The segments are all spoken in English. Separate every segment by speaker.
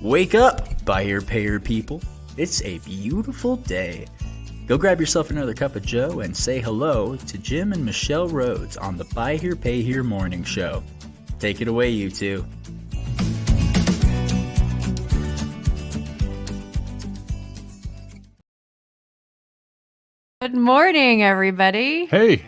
Speaker 1: Wake up, buyer payer people. It's a beautiful day. Go grab yourself another cup of joe and say hello to Jim and Michelle Rhoads on the Buy Here Pay Here Morning Show. Take it away, you two.
Speaker 2: Good morning, everybody.
Speaker 3: Hey,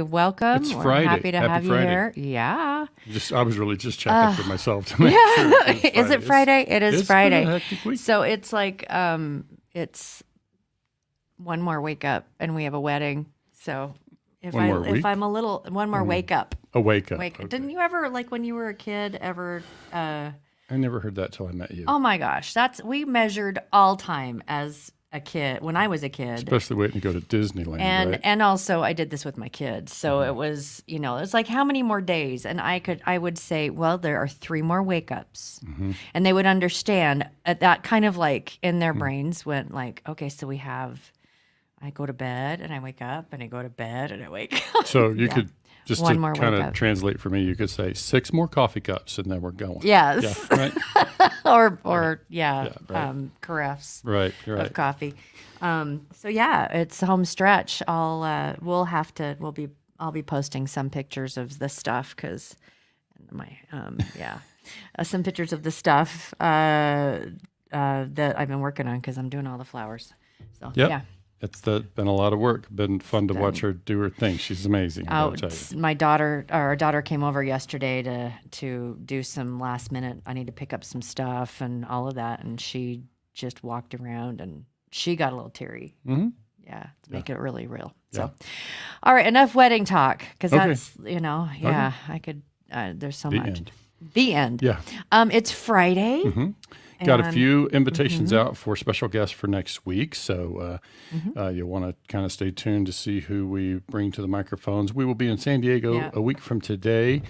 Speaker 2: welcome.
Speaker 3: It's
Speaker 2: We're
Speaker 3: Friday.
Speaker 2: happy to
Speaker 3: Happy
Speaker 2: have
Speaker 3: Friday.
Speaker 2: you here. Yeah.
Speaker 3: I was really just checking for myself to make sure.
Speaker 2: Is it Friday? It is
Speaker 3: it's
Speaker 2: Friday.
Speaker 3: been a hectic week.
Speaker 2: So it's like it's one more wake up, and we have a wedding. So if I'm a little one more wake up.
Speaker 3: A wake up.
Speaker 2: Okay. Didn't you ever, like when you were a kid, ever?
Speaker 3: I never heard that till I met you.
Speaker 2: Oh my gosh, we measured all time as a kid when I was a kid,
Speaker 3: Especially waiting to go to Disneyland, right?
Speaker 2: And also I did this with my kids, so it was, it's like how many more days, and I would say, well, there are 3 more wake ups, and they would understand that kind of like in their brains went like, okay, so I go to bed and I wake up and I go to bed and I wake up.
Speaker 3: So you could just
Speaker 2: One
Speaker 3: to
Speaker 2: more
Speaker 3: kind
Speaker 2: wake
Speaker 3: of
Speaker 2: up.
Speaker 3: translate for me, you could say 6 more coffee cups and then we're going.
Speaker 2: Yes.
Speaker 3: Yeah, right.
Speaker 2: or
Speaker 3: right.
Speaker 2: carafes
Speaker 3: Right.
Speaker 2: of coffee. So yeah, it's home stretch. I'll be posting some pictures of the stuff because some pictures of the stuff that I've been working on because I'm doing all the flowers. So yeah.
Speaker 3: It's been a lot of work. Been fun to watch her do her thing. She's amazing.
Speaker 2: Our daughter came over yesterday to do some last minute. I need to pick up some stuff and all of that, and she just walked around and she got a little teary. Mm-hmm. Yeah, to make it really real. So, all right, enough wedding talk because that's I could. There's so much. The end.
Speaker 3: Yeah.
Speaker 2: It's Friday.
Speaker 3: Mm-hmm. Got a few invitations out for special guests for next week, so you'll want to kind of stay tuned to see who we bring to the microphones. We will be in San Diego a week from today,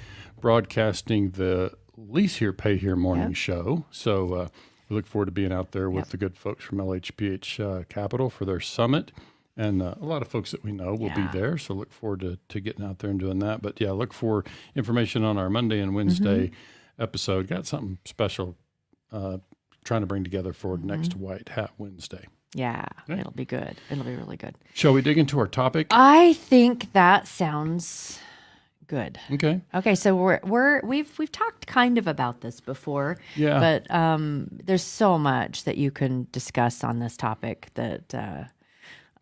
Speaker 3: broadcasting the Lease Here, Pay Here morning show. So we look forward to being out there with the good folks from LHPH Capital for their summit. And a lot of folks that we know will be there, so look forward to getting out there and doing that. But, look for information on our Monday and Wednesday episode. Got something special trying to bring together for next White Hat Wednesday.
Speaker 2: Yeah, it'll be good. It'll be really good.
Speaker 3: Shall we dig into our topic?
Speaker 2: I think that sounds good.
Speaker 3: Okay.
Speaker 2: So we've talked kind of about this before.
Speaker 3: Yeah.
Speaker 2: But there's so much that you can discuss on this topic that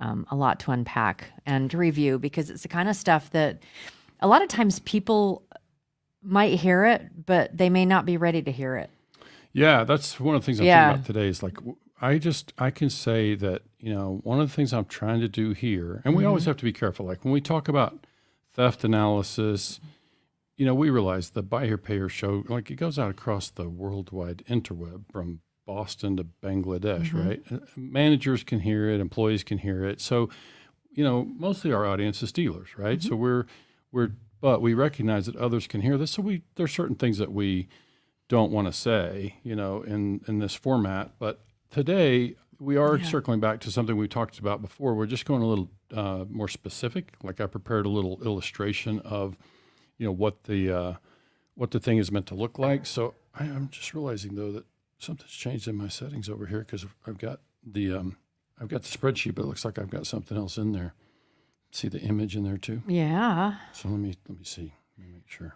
Speaker 2: a lot to unpack and to review because it's the kind of stuff that a lot of times people might hear it, but they may not be ready to hear it.
Speaker 3: Yeah, that's one of the things I'm thinking about today is like, I can say that, one of the things I'm trying to do here, and we always have to be careful. Like when we talk about theft analysis, we realize the Buy Here, Pay Here show, like it goes out across the worldwide interweb from Boston to Bangladesh, right? Managers can hear it, employees can hear it. So, mostly our audience is dealers, right? So but we recognize that others can hear this. So there's certain things that we don't want to say, in this format. But today we are circling back to something we talked about before. We're just going a little more specific. Like I prepared a little illustration of, what the thing is meant to look like. So I'm just realizing though that something's changed in my settings over here because I've got the spreadsheet, but it looks like I've got something else in there. See the image in there too?
Speaker 2: Yeah.
Speaker 3: So let me see. Let me make sure.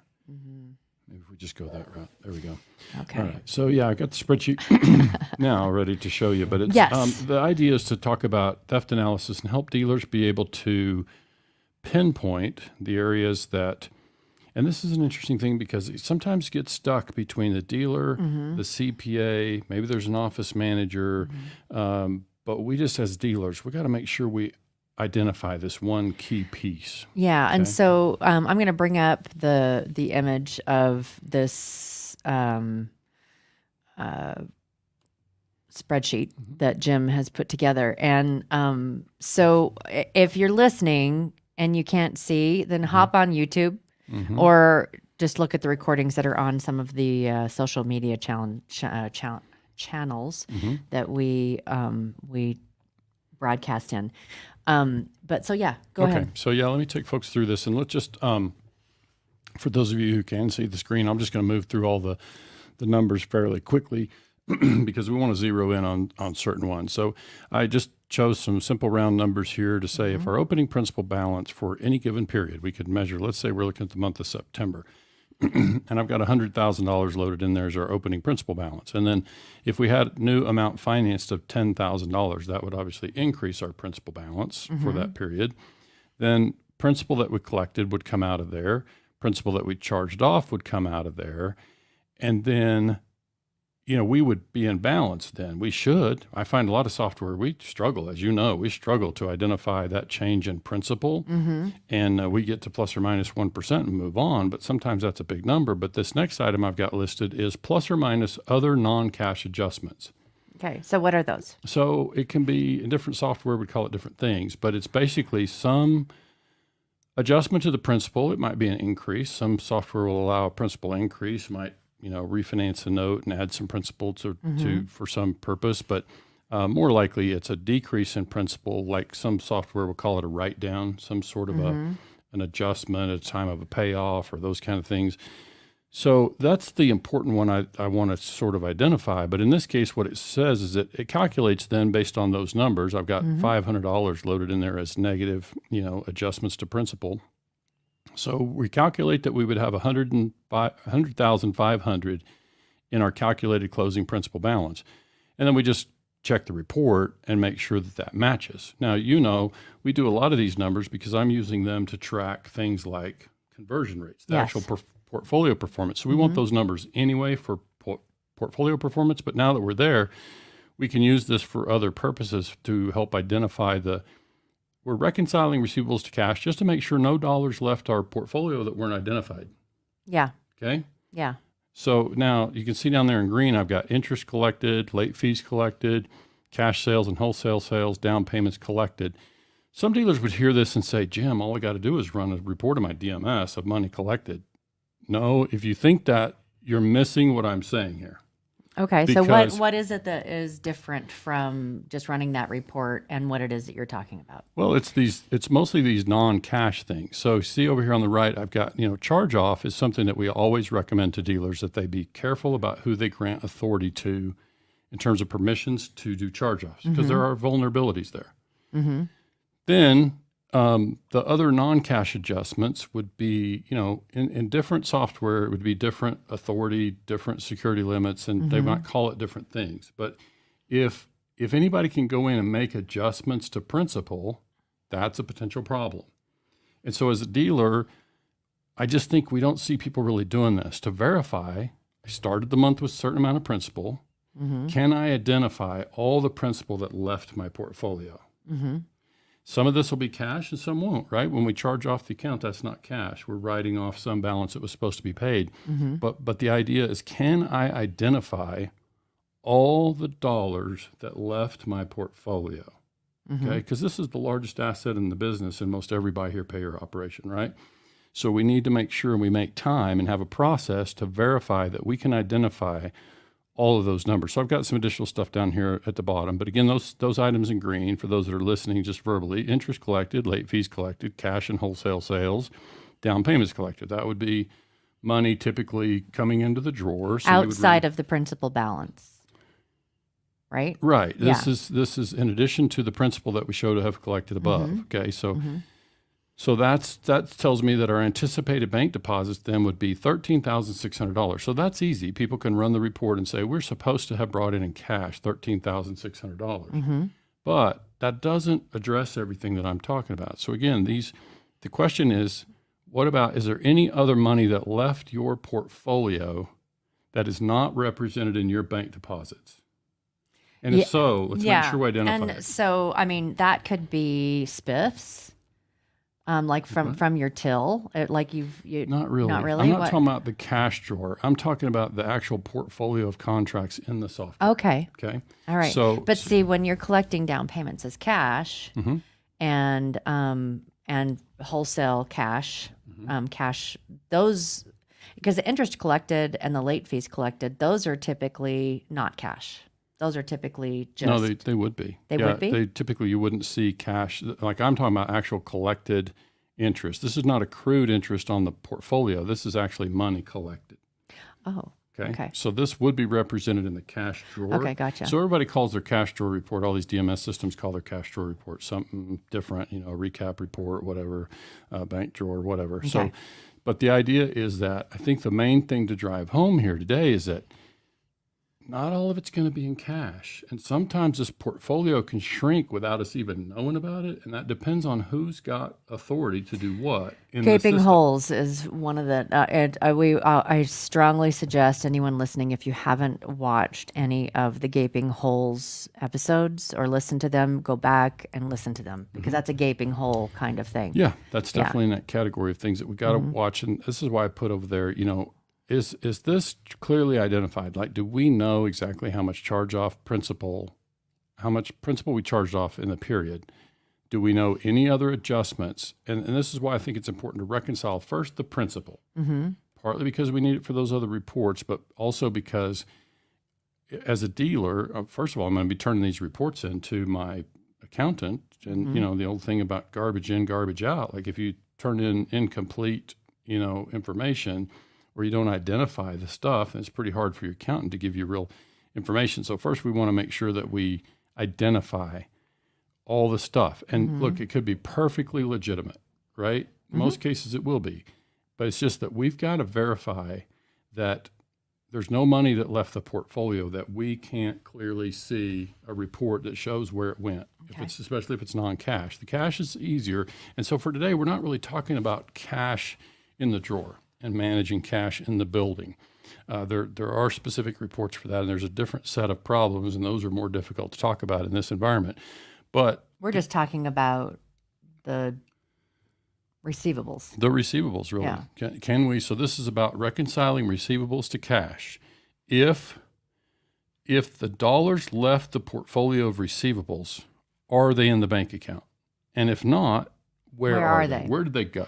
Speaker 3: Maybe if we just go that route. There we go.
Speaker 2: Okay.
Speaker 3: All right. So I got the spreadsheet now ready to show you. But it's the idea is to talk about theft analysis and help dealers be able to pinpoint the areas that, and this is an interesting thing because it sometimes gets stuck between the dealer, the CPA, maybe there's an office manager, but we just as dealers, we got to make sure we identify this one key piece.
Speaker 2: Yeah, and so I'm going to bring up the image of this spreadsheet that Jim has put together. And so if you're listening and you can't see, then hop on YouTube or just look at the recordings that are on some of the social media channels that we broadcast in. But so, go ahead.
Speaker 3: So let me take folks through this and let's just, for those of you who can see the screen, I'm just going to move through all the numbers fairly quickly. because we want to zero in on certain ones. So I just chose some simple round numbers here to say if our opening principal balance for any given period, we could measure, let's say we're looking at the month of September, and I've got $100,000 loaded in there as our opening principal balance. And then if we had new amount financed of $10,000, that would obviously increase our principal balance for that period. Then principal that we collected would come out of there. Principal that we charged off would come out of there. And then, we would be in balance then. We should. I find a lot of software, we struggle, as you know, we struggle to identify that change in principal. And we get to plus or minus 1% and move on. But sometimes that's a big number. But this next item I've got listed is plus or minus other non-cash adjustments.
Speaker 2: Okay. So what are those?
Speaker 3: So it can be, in different software would call it different things, but it's basically some adjustment to the principal. It might be an increase. Some software will allow a principal increase, might refinance a note and add some principal to for some purpose, but more likely it's a decrease in principal, like some software will call it a write down, some sort of an adjustment at the time of a payoff or those kind of things. So that's the important one I want to sort of identify. But in this case, what it says is that it calculates then based on those numbers. I've got $500 loaded in there as negative, adjustments to principal. So we calculate that we would have $100,500 in our calculated closing principal balance. And then we just check the report and make sure that that matches. Now, we do a lot of these numbers because I'm using them to track things like conversion rates, the actual portfolio performance. So we want those numbers anyway for portfolio performance. But now that we're there, we can use this for other purposes to help identify we're reconciling receivables to cash just to make sure no dollars left our portfolio that weren't identified.
Speaker 2: Yeah.
Speaker 3: Okay?
Speaker 2: Yeah.
Speaker 3: So now you can see down there in green, I've got interest collected, late fees collected, cash sales and wholesale sales, down payments collected. Some dealers would hear this and say, Jim, all I got to do is run a report of my DMS of money collected. No, if you think that, you're missing what I'm saying here.
Speaker 2: Okay, so what is it that is different from just running that report and what it is that you're talking about?
Speaker 3: Well, it's mostly these non-cash things. So see over here on the right, I've got, charge off is something that we always recommend to dealers that they be careful about who they grant authority to in terms of permissions to do charge offs because there are vulnerabilities there. Then the other non-cash adjustments would be, in different software, it would be different authority, different security limits, and they might call it different things. But if anybody can go in and make adjustments to principal, that's a potential problem. And so as a dealer, I just think we don't see people really doing this. To verify, I started the month with a certain amount of principal. Can I identify all the principal that left my portfolio? Some of this will be cash and some won't, right? When we charge off the account, that's not cash. We're writing off some balance that was supposed to be paid. But the idea is, can I identify all the dollars that left my portfolio? Okay, because this is the largest asset in the business in most every buy here, pay here operation, right? So we need to make sure we make time and have a process to verify that we can identify all of those numbers. So I've got some additional stuff down here at the bottom. But again, those items in green, for those that are listening just verbally, interest collected, late fees collected, cash and wholesale sales, down payments collected. That would be money typically coming into the drawer. So
Speaker 2: outside of the principal balance, right?
Speaker 3: Right. This is in addition to the principal that we show to have collected above. Okay, so so that tells me that our anticipated bank deposits then would be $13,600. So that's easy. People can run the report and say, we're supposed to have brought in cash $13,600. But that doesn't address everything that I'm talking about. So again, the question is, is there any other money that left your portfolio that is not represented in your bank deposits? And if so, let's make sure we identify it.
Speaker 2: And so, that could be spiffs. Like from your till, like you
Speaker 3: not really. I'm not talking about the cash drawer. I'm talking about the actual portfolio of contracts in the software.
Speaker 2: Okay. All right.
Speaker 3: But
Speaker 2: see, when you're collecting down payments as cash, and wholesale cash, cash, those, because the interest collected and the late fees collected, those are typically not cash. Those are typically just...
Speaker 3: No, they would be.
Speaker 2: They would be?
Speaker 3: You wouldn't see cash. Like I'm talking about actual collected interest. This is not accrued interest on the portfolio. This is actually money collected.
Speaker 2: Oh.
Speaker 3: Okay. So this would be represented in the cash drawer.
Speaker 2: Okay, gotcha.
Speaker 3: So everybody calls their cash drawer report. All these DMS systems call their cash drawer report something different, a recap report, whatever, bank drawer, whatever.
Speaker 2: Okay.
Speaker 3: So, but the idea is that I think the main thing to drive home here today is that not all of it's going to be in cash. And sometimes this portfolio can shrink without us even knowing about it. And that depends on who's got authority to do what in the
Speaker 2: Gaping
Speaker 3: system.
Speaker 2: holes is one of the. I strongly suggest anyone listening, if you haven't watched any of the Gaping Holes episodes or listened to them, go back and listen to them because that's a gaping hole kind of thing.
Speaker 3: Yeah, that's definitely in that category of things that we got to watch. And this is why I put over there, is this clearly identified? Like, do we know exactly how much principal we charged off in the period? Do we know any other adjustments? And this is why I think it's important to reconcile first the principal, partly because we need it for those other reports, but also because as a dealer, first of all, I'm going to be turning these reports into my accountant. And, the old thing about garbage in, garbage out, like if you turn in incomplete, information, or you don't identify the stuff, and it's pretty hard for your accountant to give you real information. So first we want to make sure that we identify all the stuff. And look, it could be perfectly legitimate, right? In most cases it will be. But it's just that we've got to verify that there's no money that left the portfolio that we can't clearly see a report that shows where it went, especially if it's non-cash. The cash is easier. And so for today, we're not really talking about cash in the drawer and managing cash in the building. There are specific reports for that, and there's a different set of problems, and those are more difficult to talk about in this environment. But
Speaker 2: we're just talking about the receivables.
Speaker 3: The receivables, really.
Speaker 2: Yeah.
Speaker 3: Can we? So this is about reconciling receivables to cash. If the dollars left the portfolio of receivables, are they in the bank account? And if not, where are they? Where did they go?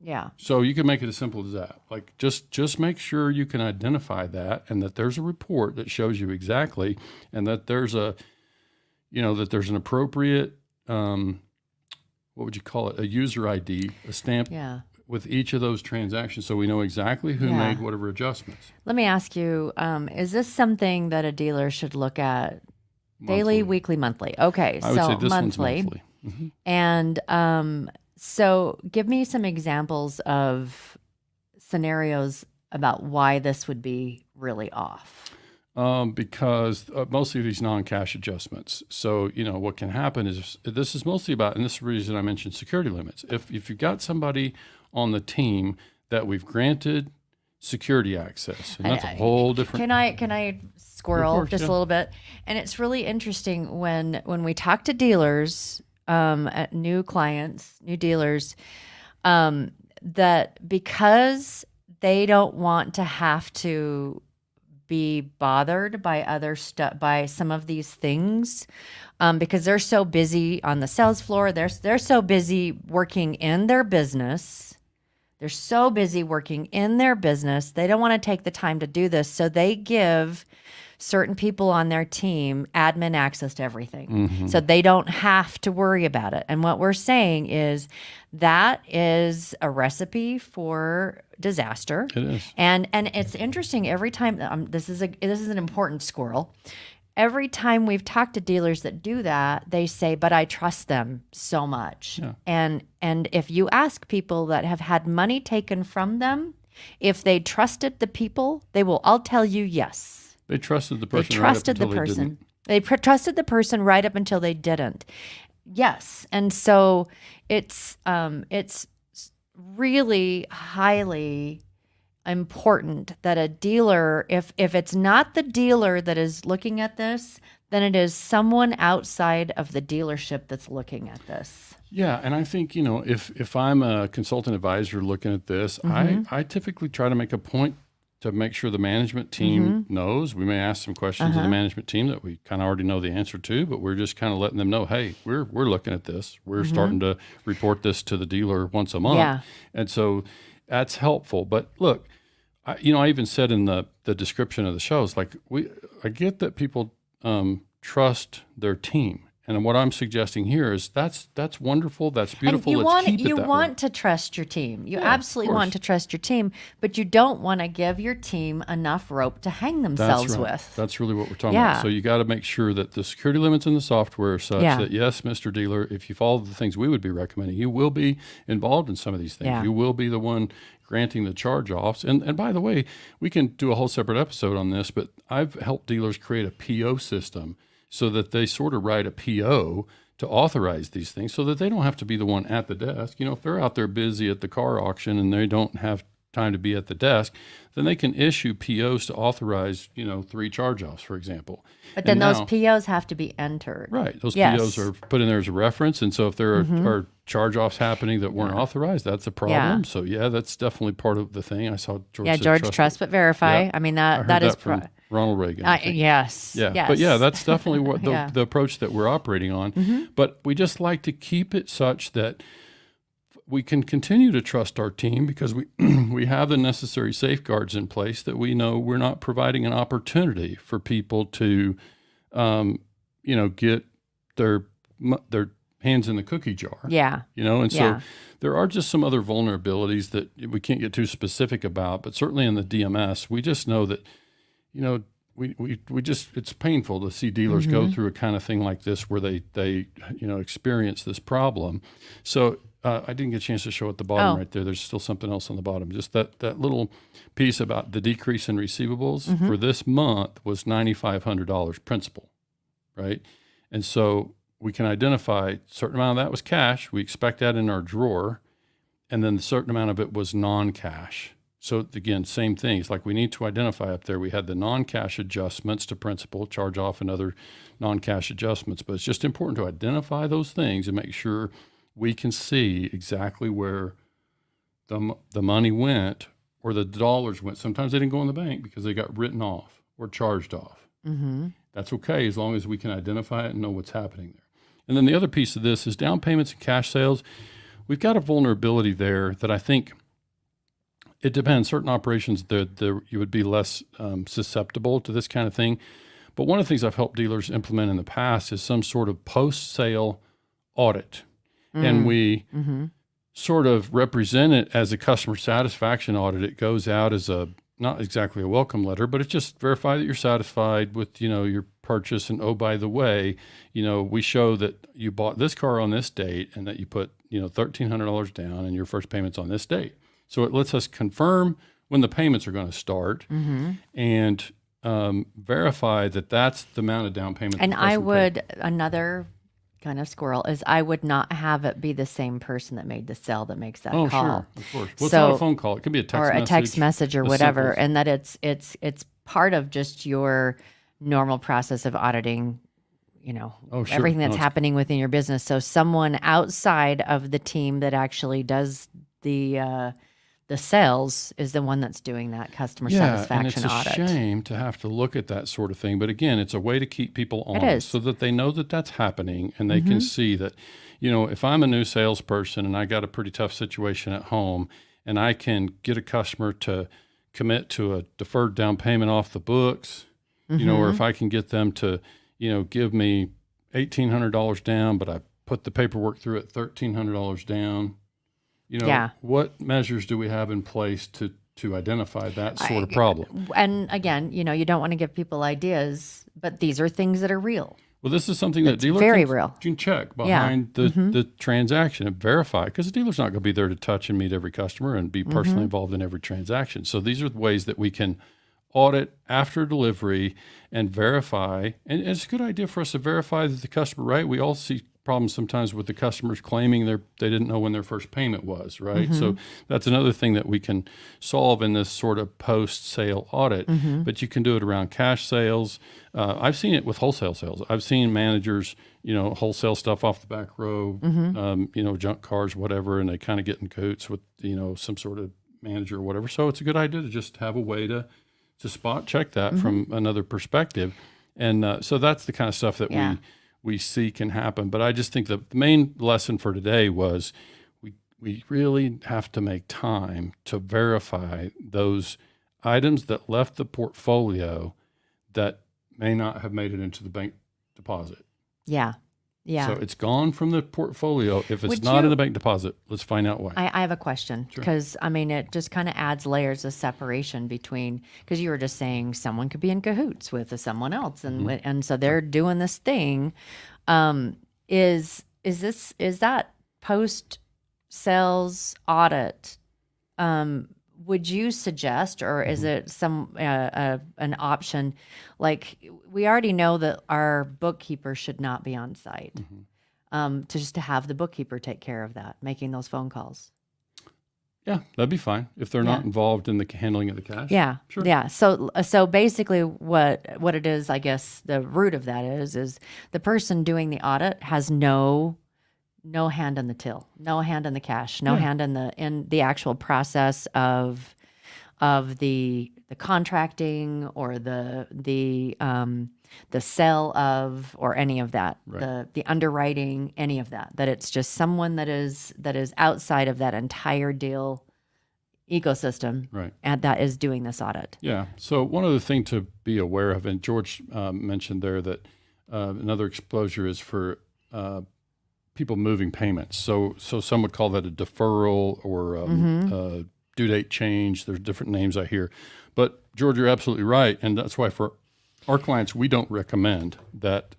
Speaker 2: Yeah.
Speaker 3: So you can make it as simple as that. Like just make sure you can identify that, and that there's a report that shows you exactly, and that there's an appropriate, what would you call it? A user ID, a stamp with each of those transactions, so we know exactly who made whatever adjustments.
Speaker 2: Let me ask you, is this something that a dealer should look at daily, weekly, monthly? Okay.
Speaker 3: I would say this one's monthly.
Speaker 2: And, so give me some examples of scenarios about why this would be really off.
Speaker 3: Because mostly these non-cash adjustments. So, what can happen is this is mostly about, and this is the reason I mentioned security limits. If you've got somebody on the team that we've granted security access, and that's a whole different.
Speaker 2: Can I squirrel just a little bit? And it's really interesting when we talk to dealers, at new clients, new dealers, that because they don't want to have to be bothered by other stuff, by some of these things, because they're so busy on the sales floor, they're so busy working in their business. They're so busy working in their business. They don't want to take the time to do this, so they give certain people on their team admin access to everything. So they don't have to worry about it. And what we're saying is that is a recipe for disaster.
Speaker 3: It is.
Speaker 2: And it's interesting every time, this is an important squirrel. Every time we've talked to dealers that do that, they say, but I trust them so much.
Speaker 3: Yeah.
Speaker 2: And if you ask people that have had money taken from them, if they trusted the people, they will all tell you yes.
Speaker 3: They trusted the person.
Speaker 2: Trusted the person right up until they didn't. Yes, and so it's really highly important that a dealer, if it's not the dealer that is looking at this, then it is someone outside of the dealership that's looking at this.
Speaker 3: Yeah, and I think, if I'm a consultant advisor looking at this, I typically try to make a point to make sure the management team knows. We may ask some questions of the management team that we kind of already know the answer to, but we're just kind of letting them know, hey, we're looking at this. We're starting to report this to the dealer once a month.
Speaker 2: Yeah.
Speaker 3: And so that's helpful. But look, I even said in the description of the show, it's like I get that people trust their team. And what I'm suggesting here is that's wonderful. That's beautiful.
Speaker 2: And
Speaker 3: Let's keep it
Speaker 2: you
Speaker 3: that
Speaker 2: want
Speaker 3: way.
Speaker 2: to trust your team. You
Speaker 3: Yeah,
Speaker 2: absolutely
Speaker 3: of
Speaker 2: want to
Speaker 3: course.
Speaker 2: trust your team, but you don't want to give your team enough rope to hang themselves
Speaker 3: That's right.
Speaker 2: with.
Speaker 3: That's really what we're talking
Speaker 2: Yeah.
Speaker 3: about. So you got to make sure that the security limits in the software are such
Speaker 2: Yeah.
Speaker 3: that, yes, Mr. Dealer, if you follow the things we would be recommending, you will be involved in some of these things.
Speaker 2: Yeah.
Speaker 3: You will be the one granting the charge-offs. And by the way, we can do a whole separate episode on this, but I've helped dealers create a PO system so that they sort of write a PO to authorize these things so that they don't have to be the one at the desk. You know, if they're out there busy at the car auction and they don't have time to be at the desk, then they can issue POs to authorize, 3 charge-offs, for example.
Speaker 2: But then
Speaker 3: And
Speaker 2: those
Speaker 3: now-
Speaker 2: POs have to be entered.
Speaker 3: Right. Those
Speaker 2: Yes.
Speaker 3: POs are put in there as a reference. And so if there are charge-offs happening that weren't authorized, that's a problem.
Speaker 2: Yeah.
Speaker 3: So, that's definitely part of the thing. I saw George
Speaker 2: Yeah,
Speaker 3: said
Speaker 2: George, trust but verify.
Speaker 3: Yeah.
Speaker 2: I mean,
Speaker 3: I heard
Speaker 2: that is
Speaker 3: from Ronald Reagan. I think.
Speaker 2: yes.
Speaker 3: Yeah,
Speaker 2: Yes.
Speaker 3: but that's definitely what the,
Speaker 2: Yeah.
Speaker 3: the approach that we're operating on. But we just like to keep it such that we can continue to trust our team because we we have the necessary safeguards in place that we know we're not providing an opportunity for people to, get their hands in the cookie jar.
Speaker 2: Yeah.
Speaker 3: And
Speaker 2: Yeah.
Speaker 3: so there are just some other vulnerabilities that we can't get too specific about, but certainly in the DMS, we just know that, we just, it's painful to see dealers go through a kind of thing like this where they experience this problem. So I didn't get a chance to show at the bottom right there. There's still something else on the bottom. Just that little piece about the decrease in receivables for this month was $9,500 principal, right? And so we can identify a certain amount of that was cash. We expect that in our drawer. And then a certain amount of it was non-cash. So again, same thing. It's like we need to identify up there. We had the non-cash adjustments to principal, charge off, and other non-cash adjustments. But it's just important to identify those things and make sure we can see exactly where the money went or the dollars went. Sometimes they didn't go in the bank because they got written off or charged off. That's okay as long as we can identify it and know what's happening there. And then the other piece of this is down payments and cash sales. We've got a vulnerability there that I think it depends. Certain operations, you would be less susceptible to this kind of thing. But one of the things I've helped dealers implement in the past is some sort of post-sale audit. And we sort of represent it as a customer satisfaction audit. It goes out as not exactly a welcome letter, but it's just verify that you're satisfied with, your purchase. And, oh, by the way, we show that you bought this car on this date and that you put, $1,300 down and your first payment's on this date. So it lets us confirm when the payments are going to start and verify that that's the amount of down payment.
Speaker 2: And I would, another kind of squirrel is I would not have it be the same person that made the sale that makes that call.
Speaker 3: Sure, of course. Well, it's not a phone call. It could be a text message
Speaker 2: or whatever, and that it's part of just your normal process of auditing. Everything that's happening within your business. So someone outside of the team that actually does the sales is the one that's doing that customer satisfaction audit.
Speaker 3: And it's a shame to have to look at that sort of thing. But again, it's a way to keep people honest so that they know that that's happening and they can see that, if I'm a new salesperson and I got a pretty tough situation at home and I can get a customer to commit to a deferred down payment off the books, or if I can get them to, give me $1,800 down, but I put the paperwork through at $1,300 down. What measures do we have in place to identify that sort of problem?
Speaker 2: And again, you don't want to give people ideas, but these are things that are real.
Speaker 3: Well, this is something that dealer can check behind the transaction and verify, because the dealer's not going to be there to touch and meet every customer and be personally involved in every transaction. So these are the ways that we can audit after delivery and verify. And it's a good idea for us to verify that the customer, right? We all see problems sometimes with the customers claiming they didn't know when their first payment was, right? So that's another thing that we can solve in this sort of post-sale audit. But you can do it around cash sales. I've seen it with wholesale sales. I've seen managers, wholesale stuff off the back row, junk cars, whatever, and they kind of get in cahoots with, some sort of manager or whatever. So it's a good idea to just have a way to spot check that from another perspective. And so that's the kind of stuff that we see can happen. But I just think the main lesson for today was we really have to make time to verify those items that left the portfolio that may not have made it into the bank deposit.
Speaker 2: Yeah. Yeah.
Speaker 3: So it's gone from the portfolio. If it's not in the bank deposit, let's find out why.
Speaker 2: I have a question because, I mean, it just kind of adds layers of separation between, because you were just saying someone could be in cahoots with someone else. And so they're doing this thing. Is that post sales audit? Would you suggest, or is it an option? Like, we already know that our bookkeeper should not be on site. To have the bookkeeper take care of that, making those phone calls.
Speaker 3: Yeah, that'd be fine if they're not involved in the handling of the cash.
Speaker 2: Yeah,
Speaker 3: sure.
Speaker 2: Yeah. So basically, what it is, I guess, the root of that is the person doing the audit has no hand in the till, no hand in the cash, no hand in the actual process of the contracting or the sale of, or any of that, the underwriting, any of that. That it's just someone that is outside of that entire deal ecosystem, and that is doing this audit.
Speaker 3: Yeah. So one other thing to be aware of, and George mentioned there that another exposure is for people moving payments. So some would call that a deferral or a due date change. There's different names I hear. But George, you're absolutely right. And that's why for our clients, we don't recommend that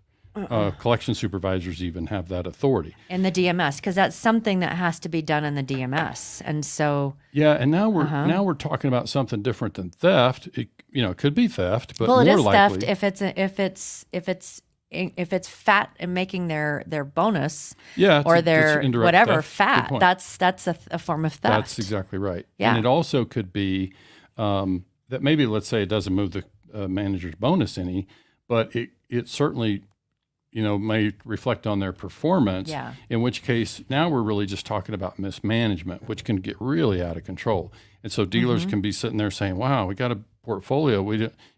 Speaker 3: collection supervisors even have that authority.
Speaker 2: In the DMS, because that's something that has to be done in the DMS. And so...
Speaker 3: Yeah, and now we're talking about something different than theft. It could be theft, but
Speaker 2: well,
Speaker 3: more
Speaker 2: it is
Speaker 3: likely...
Speaker 2: theft if it's fat and making their bonus,
Speaker 3: or
Speaker 2: their whatever
Speaker 3: theft.
Speaker 2: Fat, that's a form of theft.
Speaker 3: That's exactly right.
Speaker 2: Yeah.
Speaker 3: And it also could be that maybe, let's say, it doesn't move the manager's bonus any, but it certainly may reflect on their performance.
Speaker 2: Yeah.
Speaker 3: In which case, now we're really just talking about mismanagement, which can get really out of control. And so dealers can be sitting there saying, "Wow, we got a portfolio.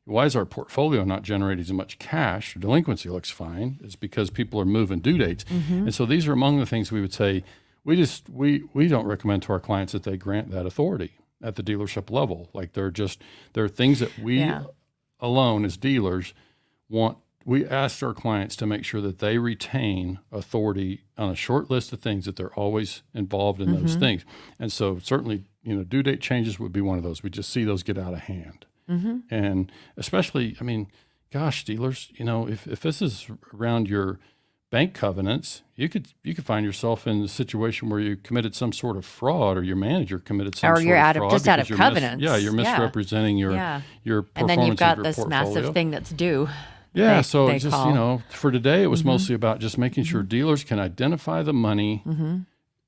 Speaker 3: Why is our portfolio not generating as much cash? Delinquency looks fine." It's because people are moving due dates. And so these are among the things we would say we don't recommend to our clients that they grant that authority at the dealership level. Like there are things that we alone as dealers want. We asked our clients to make sure that they retain authority on a short list of things, that they're always involved in those things. And so certainly, due date changes would be one of those. We just see those get out of hand. And especially, I mean, gosh, dealers, if this is around your bank covenants, you could find yourself in a situation where you committed some sort of fraud, or your manager committed some sort of fraud.
Speaker 2: Or you're out of covenants.
Speaker 3: You're misrepresenting your performance.
Speaker 2: And then you've got
Speaker 3: of your
Speaker 2: this
Speaker 3: portfolio.
Speaker 2: Massive thing that's due.
Speaker 3: Yeah, so just, for today, it was mostly about just making sure dealers can identify the money,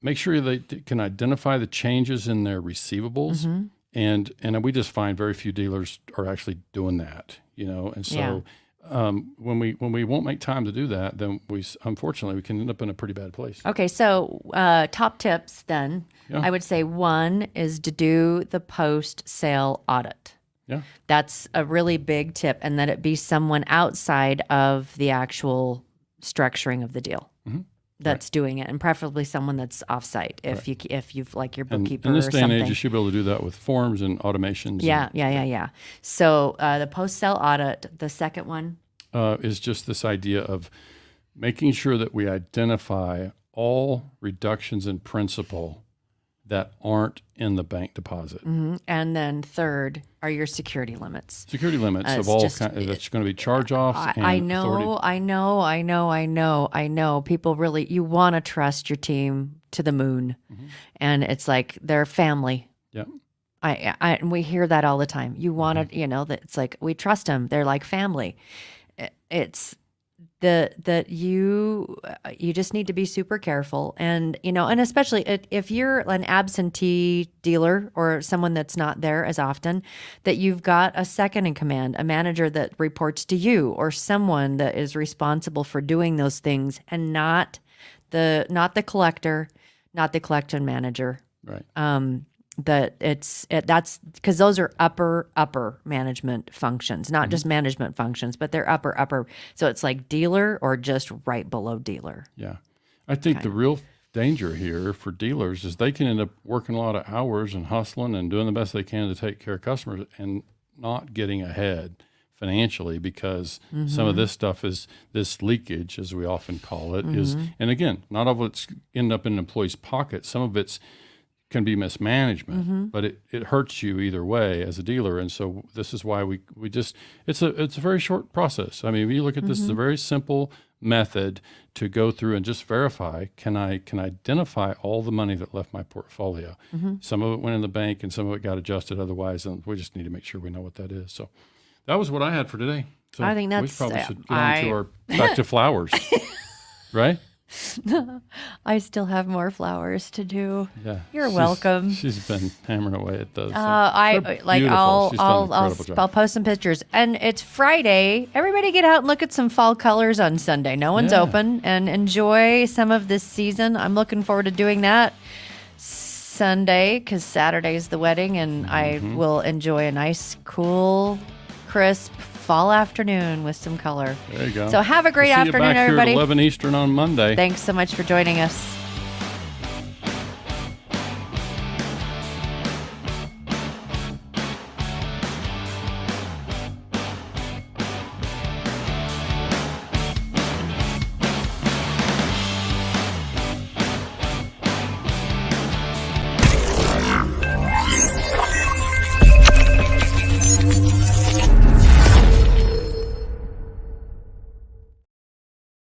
Speaker 3: make sure they can identify the changes in their receivables, and we just find very few dealers are actually doing that, and so when we won't make time to do that, then unfortunately we can end up in a pretty bad place.
Speaker 2: Okay, so top tips then, I would say one is to do the post-sale audit.
Speaker 3: Yeah.
Speaker 2: That's a really big tip, and that it be someone outside of the actual structuring of the deal that's doing it, and preferably someone that's offsite. If you've like your bookkeeper
Speaker 3: in this
Speaker 2: or
Speaker 3: day
Speaker 2: something.
Speaker 3: and age, you should be able to do that with forms and automations.
Speaker 2: Yeah. So the post-sale audit, the second one
Speaker 3: is just this idea of making sure that we identify all reductions in principal that aren't in the bank deposit.
Speaker 2: And then third are your security limits.
Speaker 3: Security limits of all kinds. That's going to be charge-offs and authority.
Speaker 2: I know. People really, you want to trust your team to the moon. And it's like they're family.
Speaker 3: Yeah.
Speaker 2: And we hear that all the time. You want to, that it's like, we trust them. They're like family. It's that you just need to be super careful, and and especially if you're an absentee dealer or someone that's not there as often, that you've got a second in command, a manager that reports to you, or someone that is responsible for doing those things, and not the collector, not the collection manager.
Speaker 3: Right.
Speaker 2: That's because those are upper management functions, not just management functions, but they're upper. So it's like dealer or just right below dealer.
Speaker 3: Yeah. I think the real danger here for dealers is they can end up working a lot of hours and hustling and doing the best they can to take care of customers and not getting ahead financially, because some of this stuff is this leakage, as we often call it, is, and again, not all of it's end up in an employee's pocket. Some of it's can be mismanagement, but it hurts you either way as a dealer. And so this is why we just, it's a very short process. I mean, if you look at this, it's a very simple method to go through and just verify, can I identify all the money that left my portfolio? Some of it went in the bank and some of it got adjusted otherwise, and we just need to make sure we know what that is. So that was what I had for today. So
Speaker 2: I think that's,
Speaker 3: we probably should get on to our back to flowers, right?
Speaker 2: I still have more flowers to do.
Speaker 3: Yeah,
Speaker 2: You're welcome.
Speaker 3: She's been hammering away at those.
Speaker 2: I'll post some pictures. And it's Friday. Everybody get out and look at some fall colors on Sunday. No one's open, and enjoy some of this season. I'm looking forward to doing that Sunday because Saturday's the wedding, and I will enjoy a nice, cool, crisp fall afternoon with some color.
Speaker 3: There you go.
Speaker 2: So have a great afternoon,
Speaker 3: see you back
Speaker 2: everybody.
Speaker 3: Here at 11 Eastern on Monday.
Speaker 2: Thanks so much for joining us.